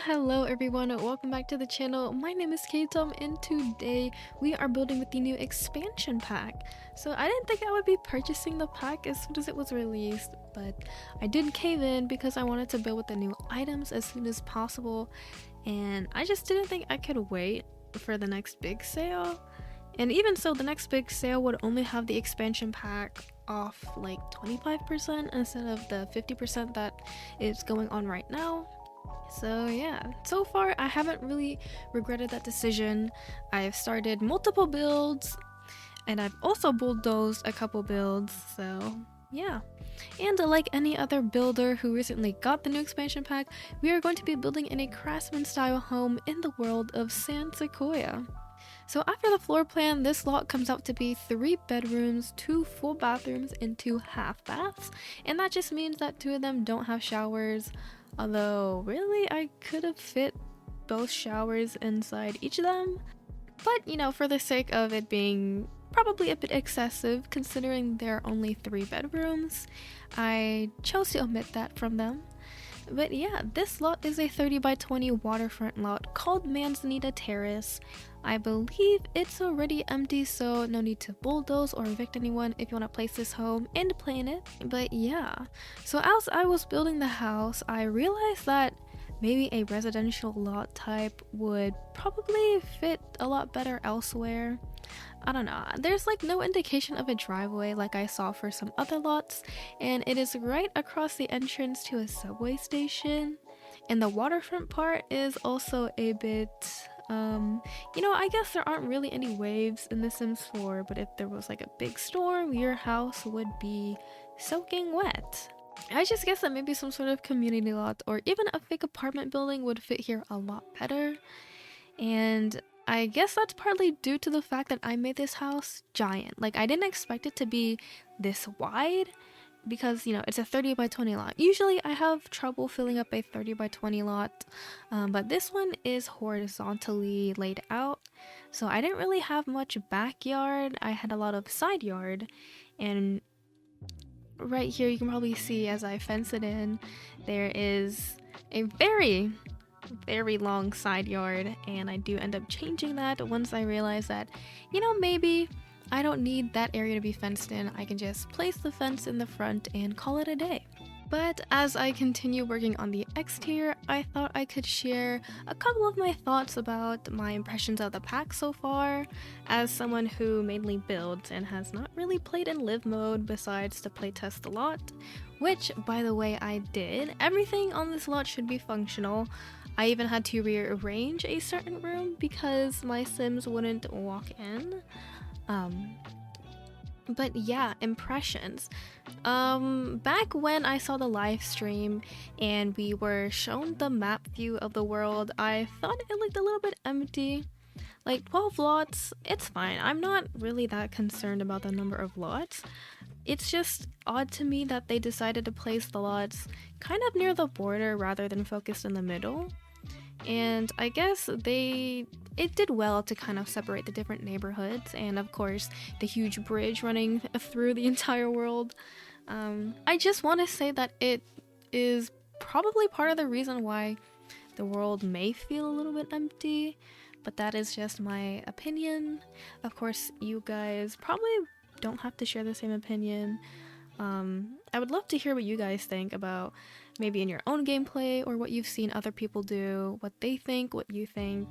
Hello everyone, welcome back to the channel. My name is caitom and today we are building with the new expansion pack. So I didn't think I would be purchasing the pack as soon as it was released, but I did cave in because I wanted to build with the new items as soon as possible, and I just didn't think I could wait for the next big sale. And even so, the next big sale would only have the expansion pack off like 25% instead of the 50% that is going on right now. So yeah, so far I haven't really regretted that decision. I've started multiple builds and I've also bulldozed a couple builds, so yeah. And like any other builder who recently got the new expansion pack, we are going to be building in a craftsman style home in the world of Sequoia. So after the floor plan, this lot comes out to be 3 bedrooms, 2 full bathrooms, and 2 half baths, and that just means that 2 of them don't have showers. Although, really, I could have fit both showers inside each of them. But, you know, for the sake of it being probably a bit excessive, considering there are only 3 bedrooms, I chose to omit that from them. But yeah, this lot is a 30 by 20 waterfront lot called Manzanita Terrace. I believe it's already empty, so no need to bulldoze or evict anyone if you want to place this home and play in it. But yeah, so as I was building the house, I realized that maybe a residential lot type would probably fit a lot better elsewhere. I don't know, there's like no indication of a driveway like I saw for some other lots, and it is right across the entrance to a subway station, and the waterfront part is also a bit you know, I guess there aren't really any waves in The Sims 4, but if there was like a big storm, your house would be soaking wet. I just guess that maybe some sort of community lot or even a fake apartment building would fit here a lot better. And I guess that's partly due to the fact that I made this house giant. Like, I didn't expect it to be this wide because, you know, it's a 30 by 20 lot. Usually I have trouble filling up a 30 by 20 lot, but this one is horizontally laid out. So I didn't really have much backyard. I had a lot of side yard, and right here you can probably see as I fence it in, there is a very long side yard, and I do end up changing that once I realize that, you know, maybe I don't need that area to be fenced in. I can just place the fence in the front and call it a day. But as I continue working on the exterior, I thought I could share a couple of my thoughts about my impressions of the pack so far, as someone who mainly builds and has not really played in live mode besides to playtest a lot, which, by the way, I did. Everything on this lot should be functional. I even had to rearrange a certain room because my Sims wouldn't walk in. But yeah, impressions. Back when I saw the live stream and we were shown the map view of the world, I thought it looked a little bit empty. Like 12 lots, it's fine. I'm not really that concerned about the number of lots. It's just odd to me that they decided to place the lots kind of near the border rather than focused in the middle. And I guess it did well to kind of separate the different neighborhoods, and of course the huge bridge running through the entire world. I just want to say that it is probably part of the reason why the world may feel a little bit empty, but that is just my opinion. Of course, you guys probably don't have to share the same opinion. I would love to hear what you guys think about maybe in your own gameplay or what you've seen other people do, what they think, what you think.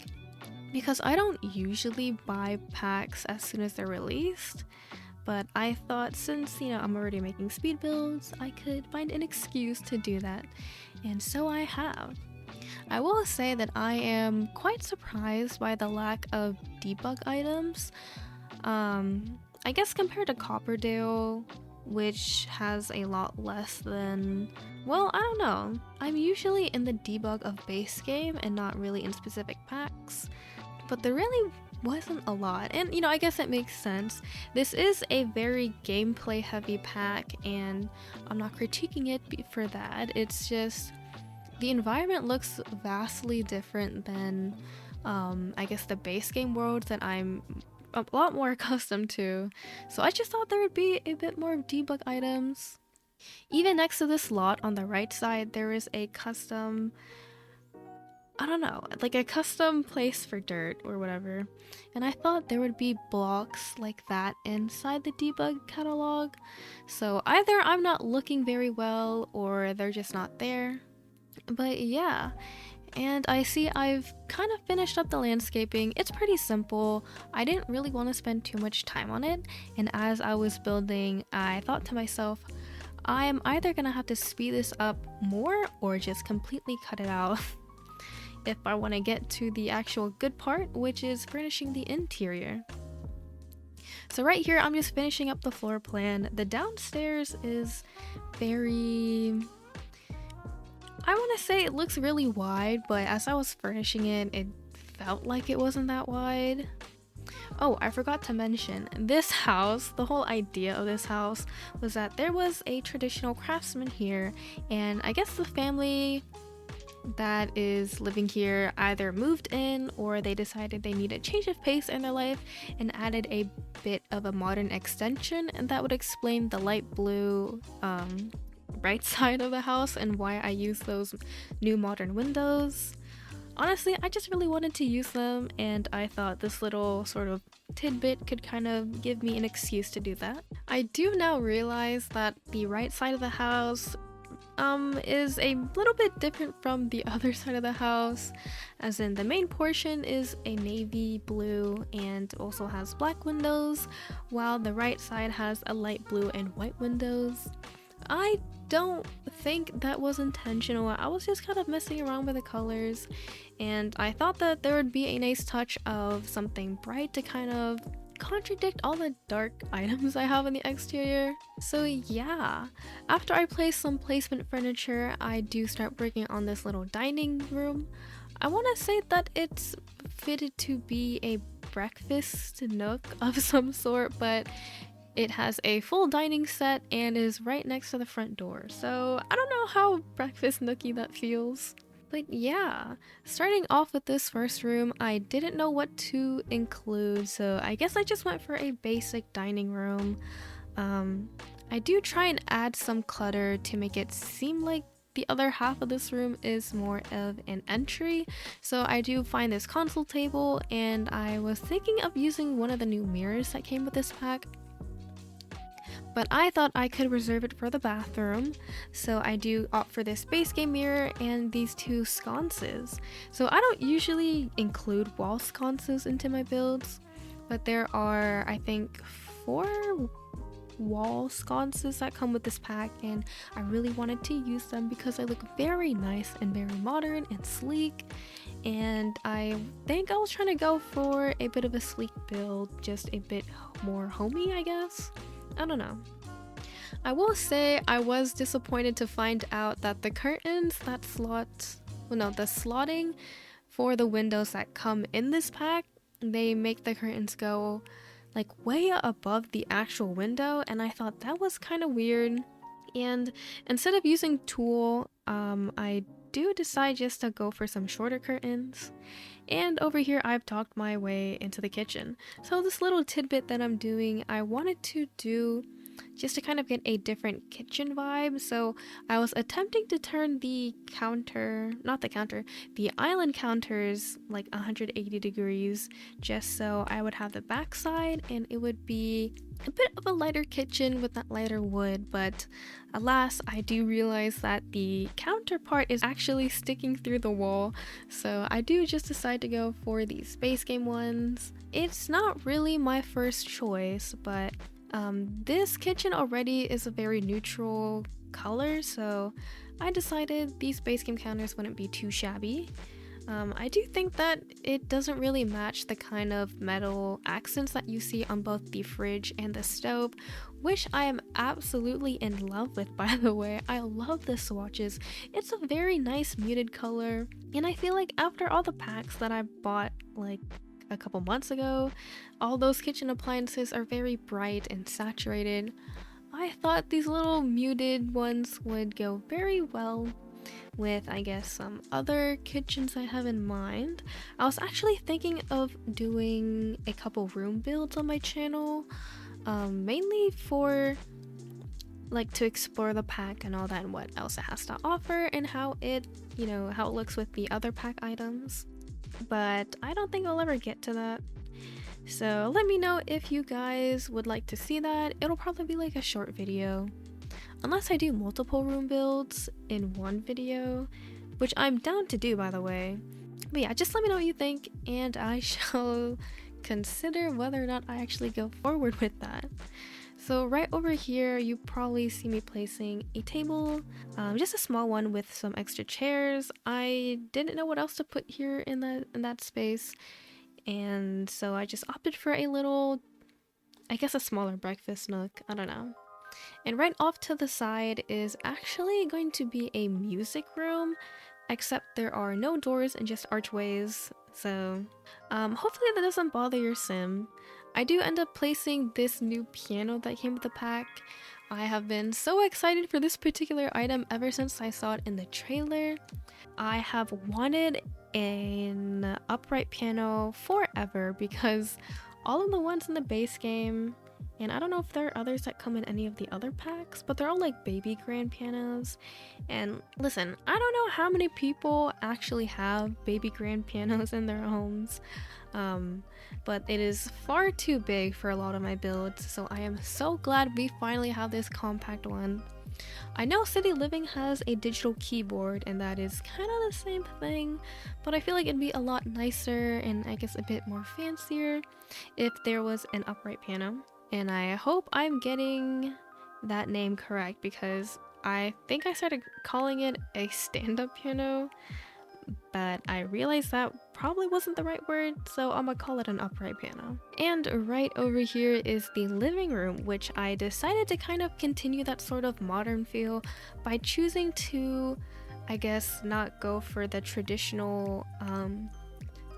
Because I don't usually buy packs as soon as they're released, but I thought since, you know, I'm already making speed builds, I could find an excuse to do that, and so I have. I will say that I am quite surprised by the lack of debug items. I guess compared to Copperdale, which has a lot less than, well, I don't know. I'm usually in the debug of base game and not really in specific packs, but there really wasn't a lot. And, you know, I guess it makes sense. This is a very gameplay heavy pack, and I'm not critiquing it for that. It's just the environment looks vastly different than I guess the base game world that I'm a lot more accustomed to. So I just thought there would be a bit more debug items. Even next to this lot on the right side, there is a custom, I don't know, like a custom place for dirt or whatever. And I thought there would be blocks like that inside the debug catalog. So either I'm not looking very well or they're just not there. But yeah, and I see I've kind of finished up the landscaping. It's pretty simple. I didn't really want to spend too much time on it. And as I was building, I thought to myself, I am either gonna have to speed this up more or just completely cut it out if I want to get to the actual good part, which is furnishing the interior. So right here, I'm just finishing up the floor plan. The downstairs is very, I want to say it looks really wide, but as I was furnishing it, it felt like it wasn't that wide. Oh, I forgot to mention, this house, the whole idea of this house was that there was a traditional craftsman here, and I guess the family that is living here either moved in or they decided they need a change of pace in their life and added a bit of a modern extension, and that would explain the light blue right side of the house and why I use those new modern windows. Honestly, I just really wanted to use them, and I thought this little sort of tidbit could kind of give me an excuse to do that. I do now realize that the right side of the house is a little bit different from the other side of the house, as in the main portion is a navy blue and also has black windows, while the right side has a light blue and white windows. I don't think that was intentional. I was just kind of messing around with the colors, and I thought that there would be a nice touch of something bright to kind of contradict all the dark items I have in the exterior. So yeah, after I place some placement furniture, I do start working on this little dining room. I want to say that it's fitted to be a breakfast nook of some sort, but it has a full dining set and is right next to the front door. So I don't know how breakfast nooky that feels. But yeah, starting off with this first room, I didn't know what to include, so I guess I just went for a basic dining room. I do try and add some clutter to make it seem like the other half of this room is more of an entry. So I do find this console table, and I was thinking of using one of the new mirrors that came with this pack, but I thought I could reserve it for the bathroom, so I do opt for this base game mirror and these two sconces. So I don't usually include wall sconces into my builds, but there are, I think, 4 wall sconces that come with this pack, and I really wanted to use them because they look very nice and very modern and sleek, and I think I was trying to go for a bit of a sleek build, just a bit more homey, I guess. I don't know. I will say I was disappointed to find out that the curtains that the slotting for the windows that come in this pack, they make the curtains go like way above the actual window, and I thought that was kind of weird. And instead of using tulle, I do decide just to go for some shorter curtains. And over here I've talked my way into the kitchen. So this little tidbit that I'm doing, I wanted to do just to kind of get a different kitchen vibe. So I was attempting to turn the island counters like 180 degrees, just so I would have the backside and it would be a bit of a lighter kitchen with that lighter wood. But alas, I do realize that the counterpart is actually sticking through the wall, so I do just decide to go for these base game ones. It's not really my first choice, but this kitchen already is a very neutral color, so I decided these base game counters wouldn't be too shabby. I do think that it doesn't really match the kind of metal accents that you see on both the fridge and the stove, which I am absolutely in love with, by the way. I love the swatches. It's a very nice muted color, and I feel like after all the packs that I bought like a couple months ago, all those kitchen appliances are very bright and saturated. I thought these little muted ones would go very well with, I guess, some other kitchens I have in mind. I was actually thinking of doing a couple room builds on my channel, mainly for like to explore the pack and all that and what else it has to offer and how it, how it looks with the other pack items. But I don't think I'll ever get to that. So let me know if you guys would like to see that. It'll probably be like a short video. Unless I do multiple room builds in one video, which I'm down to do, by the way. But yeah, just let me know what you think and I shall consider whether or not I actually go forward with that. So right over here, you probably see me placing a table, just a small one with some extra chairs. I didn't know what else to put here in that space, and so I just opted for a little, I guess a smaller breakfast nook, I don't know. And right off to the side is actually going to be a music room, except there are no doors and just archways, so hopefully that doesn't bother your sim. I do end up placing this new piano that came with the pack. I have been so excited for this particular item ever since I saw it in the trailer. I have wanted an upright piano forever because all of the ones in the base game, and I don't know if there are others that come in any of the other packs, but they're all like baby grand pianos. And listen, I don't know how many people actually have baby grand pianos in their homes, but it is far too big for a lot of my builds, so I am so glad we finally have this compact one. I know City Living has a digital keyboard and that is kind of the same thing, but I feel like it'd be a lot nicer and I guess a bit more fancier if there was an upright piano. And I hope I'm getting that name correct because I think I started calling it a stand-up piano, but I realized that probably wasn't the right word, so I'm gonna call it an upright piano. And right over here is the living room, which I decided to kind of continue that sort of modern feel by choosing to, I guess, not go for the traditional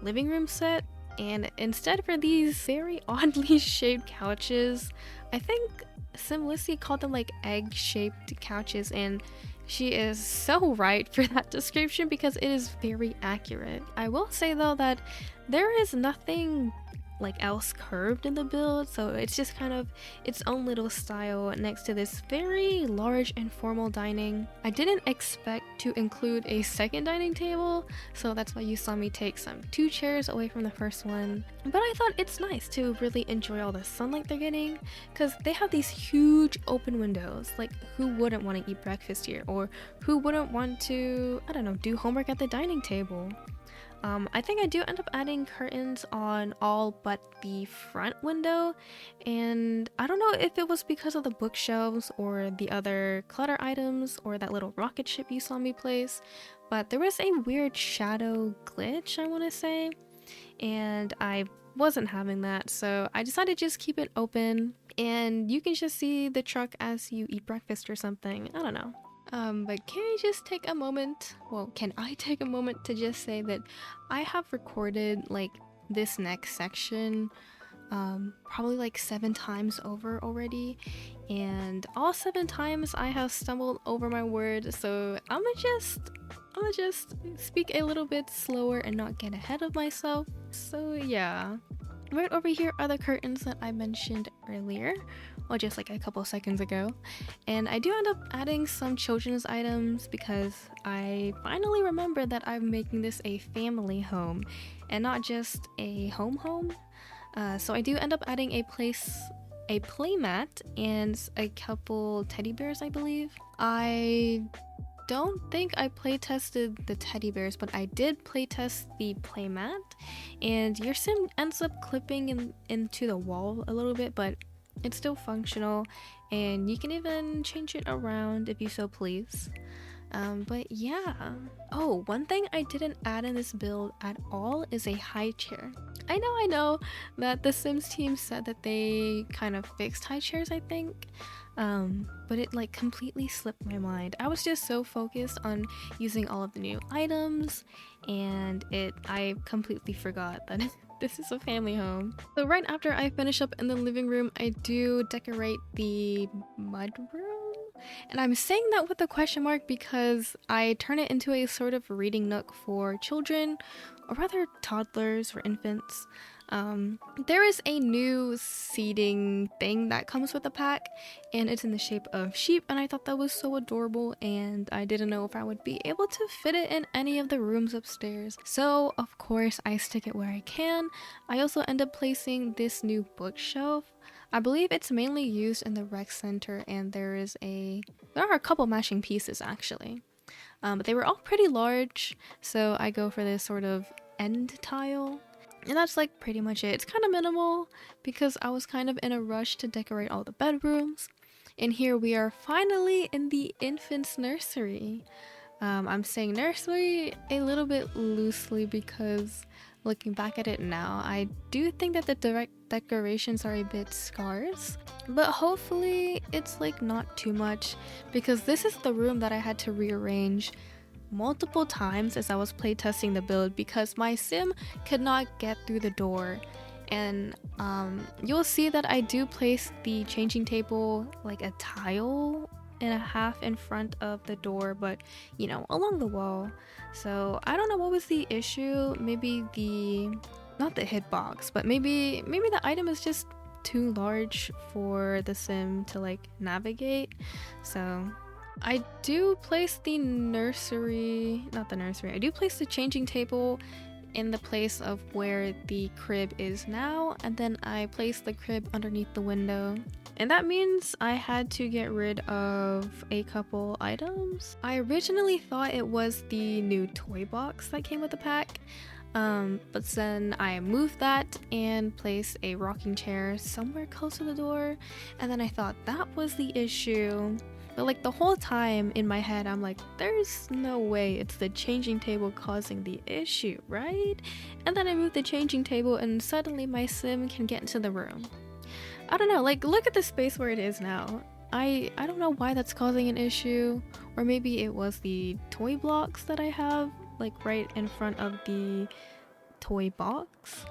living room set, and instead for these very oddly shaped couches. I think Simlisty called them like egg-shaped couches, and she is so right for that description because it is very accurate. I will say though that there is nothing like else curved in the build, so it's just kind of its own little style next to this very large and formal dining. I didn't expect to include a second dining table, so that's why you saw me take some 2 chairs away from the first one. But I thought it's nice to really enjoy all the sunlight they're getting, because they have these huge open windows. Like, who wouldn't want to eat breakfast here, or who wouldn't want to, I don't know, do homework at the dining table? I think I do end up adding curtains on all but the front window, and I don't know if it was because of the bookshelves or the other clutter items or that little rocket ship you saw me place, but there was a weird shadow glitch, I want to say, and I wasn't having that, so I decided to just keep it open and you can just see the truck as you eat breakfast or something. I don't know. But can I just take a moment, can I take a moment to just say that I have recorded like this next section probably like 7 times over already, and all 7 times I have stumbled over my word, so I'm gonna just speak a little bit slower and not get ahead of myself. So yeah, right over here are the curtains that I mentioned earlier, well, just like a couple seconds ago, and I do end up adding some children's items because I finally remembered that I'm making this a family home and not just a home. So I do end up adding a playmat and a couple teddy bears, I believe. I don't think I playtested the teddy bears, but I did playtest the playmat, and your sim ends up clipping into the wall a little bit, but it's still functional, and you can even change it around if you so please. But yeah. Oh, one thing I didn't add in this build at all is a high chair. I know that the Sims team said that they kind of fixed high chairs, I think, but it like completely slipped my mind. I was just so focused on using all of the new items, and I completely forgot that this is a family home. So right after I finish up in the living room, I do decorate the mud room. And I'm saying that with a question mark because I turn it into a sort of reading nook for children, or rather toddlers or infants. There is a new seating thing that comes with the pack, and it's in the shape of sheep, and I thought that was so adorable, and I didn't know if I would be able to fit it in any of the rooms upstairs. So of course I stick it where I can. I also end up placing this new bookshelf. I believe it's mainly used in the rec center, and there are a couple matching pieces actually. But they were all pretty large, so I go for this sort of end tile. And that's like pretty much it. It's kind of minimal because I was kind of in a rush to decorate all the bedrooms. And here we are finally in the infant's nursery. I'm saying nursery a little bit loosely because looking back at it now, I do think that the direct decorations are a bit scarce, but hopefully it's like not too much, because this is the room that I had to rearrange multiple times as I was playtesting the build because my sim could not get through the door. And you'll see that I do place the changing table like a tile and a half in front of the door, but you know, along the wall. So I don't know what was the issue. Maybe not the hitbox, but maybe the item is just too large for the sim to like navigate. So I do place the I do place the changing table in the place of where the crib is now, and then I place the crib underneath the window. And that means I had to get rid of a couple items. I originally thought it was the new toy box that came with the pack, but then I moved that and placed a rocking chair somewhere close to the door, and then I thought that was the issue. But like the whole time in my head, I'm like, there's no way it's the changing table causing the issue, right? And then I move the changing table and suddenly my sim can get into the room. I don't know, like look at the space where it is now. I don't know why that's causing an issue, or maybe it was the toy blocks that I have like right in front of the toy box.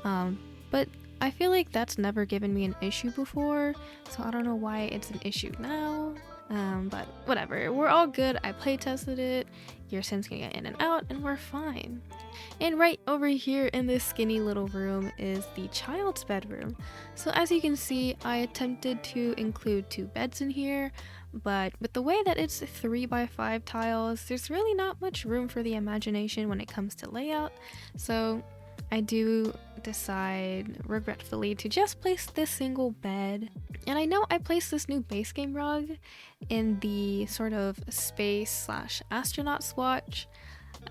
But I feel like that's never given me an issue before, so I don't know why it's an issue now. But whatever, we're all good. I play tested it, your sim's can get in and out, and we're fine. And right over here in this skinny little room is the child's bedroom. So as you can see, I attempted to include 2 beds in here, but with the way that it's 3x5 tiles, there's really not much room for the imagination when it comes to layout. So I do decide regretfully to just place this single bed. And I know I placed this new base game rug in the sort of space/astronaut swatch,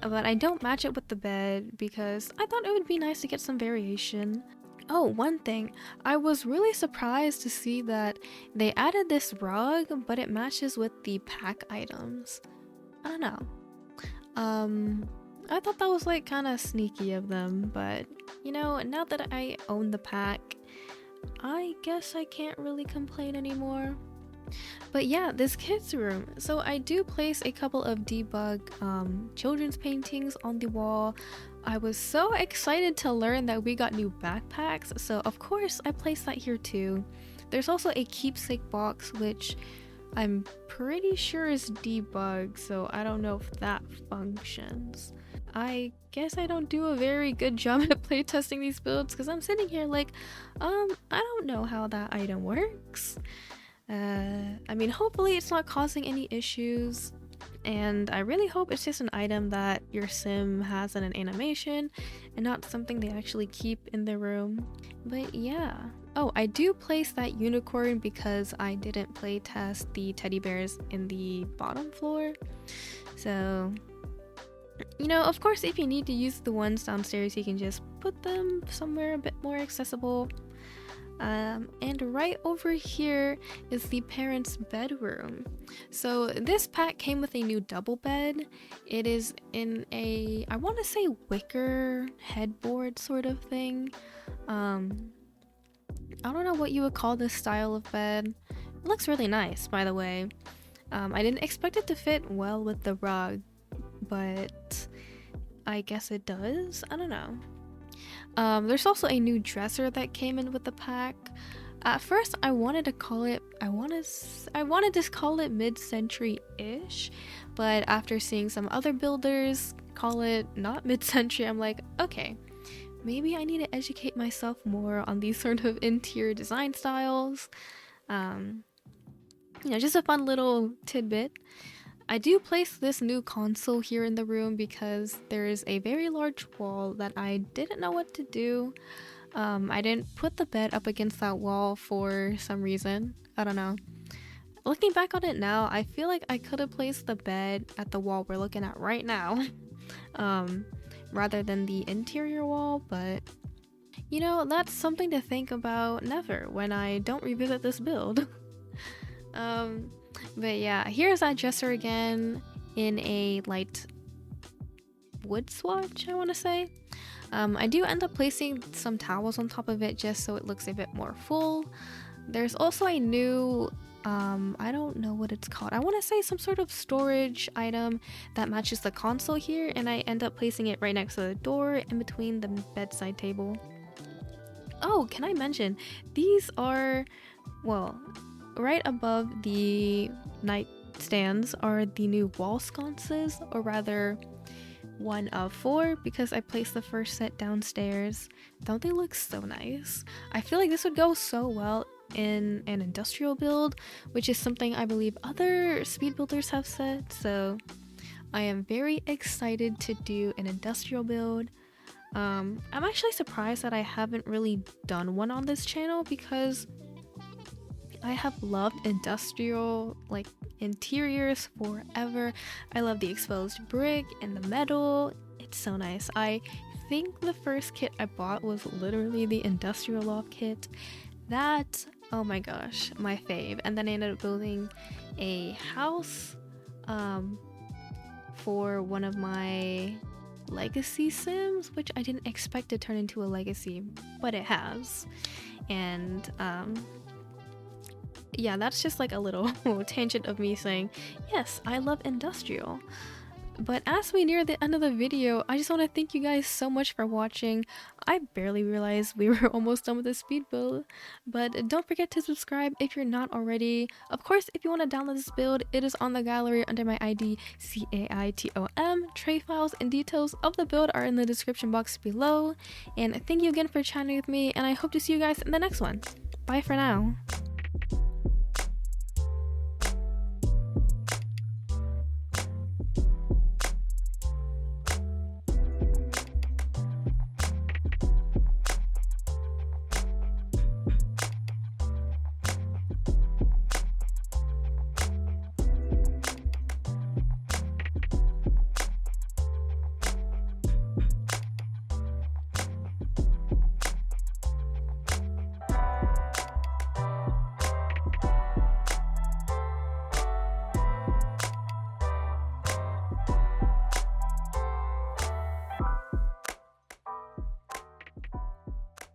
but I don't match it with the bed because I thought it would be nice to get some variation. Oh, one thing, I was really surprised to see that they added this rug, but it matches with the pack items. I don't know. I thought that was like kind of sneaky of them, but you know, now that I own the pack, I guess I can't really complain anymore. But yeah, this kids room. So I do place a couple of debug children's paintings on the wall. I was so excited to learn that we got new backpacks, so of course I placed that here too. There's also a keepsake box, which I'm pretty sure is debugged, so I don't know if that functions. I guess I don't do a very good job at playtesting these builds because I'm sitting here like, I don't know how that item works. I mean, hopefully it's not causing any issues, and I really hope it's just an item that your sim has in an animation and not something they actually keep in their room. But yeah. Oh, I do place that unicorn because I didn't playtest the teddy bears in the bottom floor. So, you know, of course, if you need to use the ones downstairs, you can just put them somewhere a bit more accessible. And right over here is the parents' bedroom. So this pack came with a new double bed. It is in a, I want to say wicker headboard sort of thing. I don't know what you would call this style of bed. It looks really nice, by the way. I didn't expect it to fit well with the rug, but I guess it does. I don't know. There's also a new dresser that came in with the pack. At first I wanted to call it, I wanted to call it mid-century-ish, but after seeing some other builders call it not mid-century, I'm like, okay, maybe I need to educate myself more on these sort of interior design styles. Just a fun little tidbit. I do place this new console here in the room because there is a very large wall that I didn't know what to do. I didn't put the bed up against that wall for some reason. I don't know. Looking back on it now, I feel like I could have placed the bed at the wall we're looking at right now, rather than the interior wall, but that's something to think about never when I don't revisit this build. But yeah, here's that dresser again in a light wood swatch, I want to say. I do end up placing some towels on top of it just so it looks a bit more full. There's also a new, I don't know what it's called. I want to say some sort of storage item that matches the console here, and I end up placing it right next to the door in between the bedside table. Oh, can I mention, these are, well, right above the nightstands are the new wall sconces, or rather 1 of 4 because I placed the first set downstairs. Don't they look so nice? I feel like this would go so well in an industrial build, which is something I believe other speed builders have said, so I am very excited to do an industrial build. I'm actually surprised that I haven't really done one on this channel because I have loved industrial interiors forever. I love the exposed brick and the metal. It's so nice. I think the first kit I bought was literally the industrial loft kit. That, oh my gosh, my fave. And then I ended up building a house for one of my legacy sims, which I didn't expect to turn into a legacy, but it has. And yeah, that's just like a little tangent of me saying, yes, I love industrial. But as we near the end of the video, I just want to thank you guys so much for watching. I barely realized we were almost done with the speed build, but don't forget to subscribe if you're not already. Of course, if you want to download this build, it is on the gallery under my ID caitom. Tray files and details of the build are in the description box below. And thank you again for chatting with me, and I hope to see you guys in the next one. Bye for now.